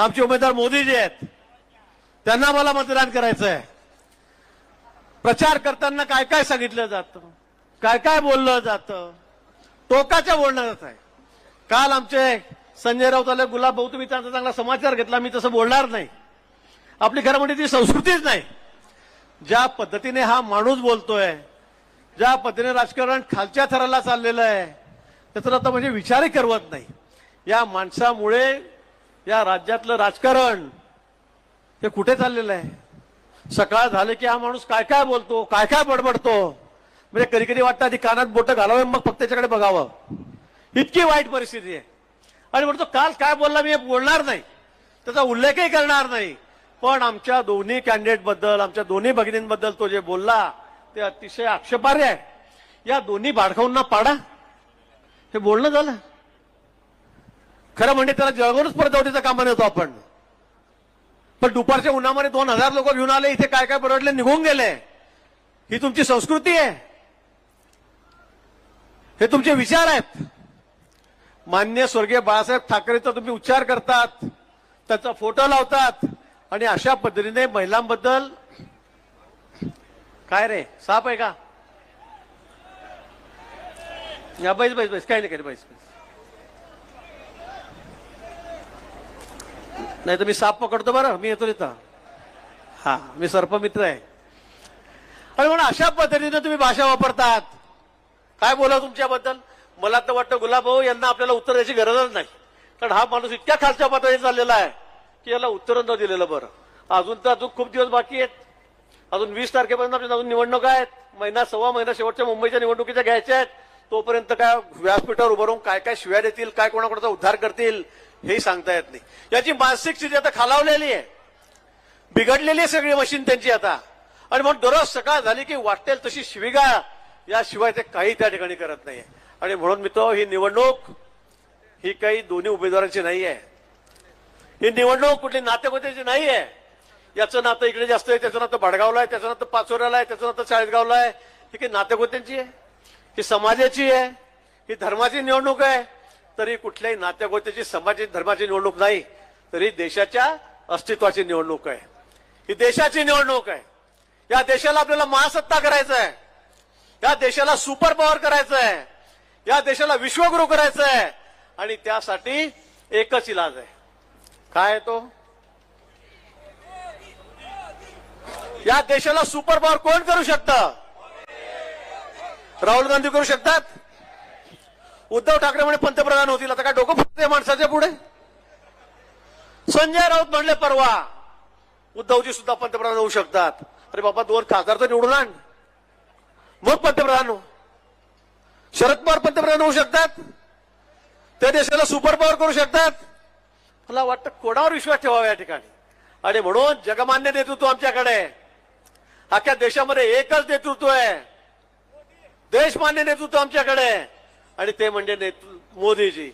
आमचे उमेदवार मोदीजी आहेत, त्यांना मला मतदान करायचं आहे। प्रचार करताना काय काय सांगितलं जातं, काय काय बोललं जातं, टोकाच्या बोलणं जात आहे। काल आमचे संजय राऊत आले, गुलाब भाऊ तुम्ही त्यांचा चांगला समाचार घेतला, मी तसं बोलणार नाही, आपली खरं म्हणजे ती संस्कृतीच नाही। ज्या पद्धतीने हा माणूस बोलतोय, ज्या पद्धतीने राजकारण खालच्या थराला चाललेलं आहे, त्याचा आता म्हणजे विचारही करवत नाही। या माणसामुळे या राज्यातलं राजकारण हे कुठे चाललेलं आहे। सकाळ झाले की हा माणूस काय काय बोलतो, काय काय बडबडतो, म्हणजे कधी कधी वाटतं आधी कानात बोटं घालावं मग फक्त त्याच्याकडे बघावं, इतकी वाईट परिस्थिती आहे। आणि म्हणतो काल काय बोलला मी बोलणार नाही, त्याचा उल्लेखही करणार नाही, पण आमच्या दोन्ही कॅन्डिडेट बद्दल, आमच्या दोन्ही भगिनींबद्दल तो जे बोलला ते अतिशय आक्षेपार्ह आहे। या दोन्ही बाडखाऊंना पाडा, हे बोलणं झालं। खरं म्हणजे त्याला जळगावूनच परत जाऊन कामाने होतो आपण, पण दुपारच्या उन्हामध्ये 2000 लोक घेऊन आले, इथे काय काय बरडले निघून गेले। ही तुमची संस्कृती आहे, हे तुमचे विचार आहेत। माननीय स्वर्गीय बाळासाहेब ठाकरेचा तुम्ही उच्चार करतात, त्याचा फोटो लावतात आणि अशा पद्धतीने महिलांबद्दल काय रे साप आहे का, या बैस बैस बैस काही नाही काही बैस बैस, नाही तर मी साप पकडतो बरं, मी येतो तिथं, हा मी सर्पमित्र आहे। आणि म्हणून अशा पद्धतीने तुम्ही भाषा वापरतात, काय बोला तुमच्याबद्दल। मला तर वाटतं गुलाब भाऊ यांना आपल्याला उत्तर द्यायची गरजच नाही, कारण हा माणूस इतक्या खालच्या पातळीवर चाललेला आहे की याला उत्तर न दिलेलं बरं। अजून खूप दिवस बाकी आहेत, अजून 20 तारखेपर्यंत आपल्या अजून निवडणुका आहेत, महिना सव्वा महिना शेवटच्या मुंबईच्या निवडणुकीच्या घ्यायच्या आहेत। तोपर्यंत काय व्यासपीठावर उभं राहून काय काय शिव्या देतील, काय कोणाकोणाचा उद्धार करतील हेही सांगता येत नाही। याची मानसिक स्थिती आता खालावलेली आहे, बिघडलेली आहे सगळी मशीन त्यांची आता। आणि म्हणून दररोज सकाळ झाली की वाटेल तशी शिवीगाळ, याशिवाय ते काही त्या ठिकाणी करत नाहीये। आणि म्हणून मित्र, ही निवडणूक ही काही दोन्ही उमेदवारांची नाही आहे, ही निवडणूक कुठली नातेगोत्याची नाही आहे। याचं नातं इकडे जास्त आहे, त्याचं नातं भडगावला आहे, त्याचं नातं पाचोऱ्याला आहे, त्याचं नातं चाळीसगावला आहे। ही काही नातेगोत्यांची आहे, ही समाजाची आहे, ही धर्माची निवडणूक आहे। तरी कुठल्याही नातेगोत्याची, समाजाची, धर्माची निवडणूक नाही, तरी देशाच्या अस्तित्वाची निवडणूक आहे। ही देशाची निवडणूक आहे। या देशाला आपल्याला महासत्ता करायचं आहे, या देशाला सुपर पॉवर करायचं आहे, या देशाला विश्वगुरु करायचं आहे। आणि त्यासाठी एकच इलाज आहे, काय आहे तो, या देशाला सुपर पॉवर कोण करू शकतं? राहुल गांधी करू शकतात? उद्धव ठाकरे म्हणे पंतप्रधान होतील, आता काय डोकं फुटतंय माणसाच्या पुढे? संजय राऊत म्हणले परवा उद्धवजी सुद्धा पंतप्रधान होऊ शकतात। अरे बाबा, 2 खासदार तर निवडून आण, मग पंतप्रधान हो। शरद पवार पंतप्रधान होऊ शकतात, त्या देशाला सुपर पॉवर करू शकतात। मला वाटतं कोणावर विश्वास ठेवावा या ठिकाणी। आणि म्हणून जगमान्य नेतृत्व आमच्याकडे, अख्ख्या देशामध्ये एकच नेतृत्व आहे, देशमान्य नेतृत्व आमच्याकडे, आणि ते म्हणजे मोदीजी।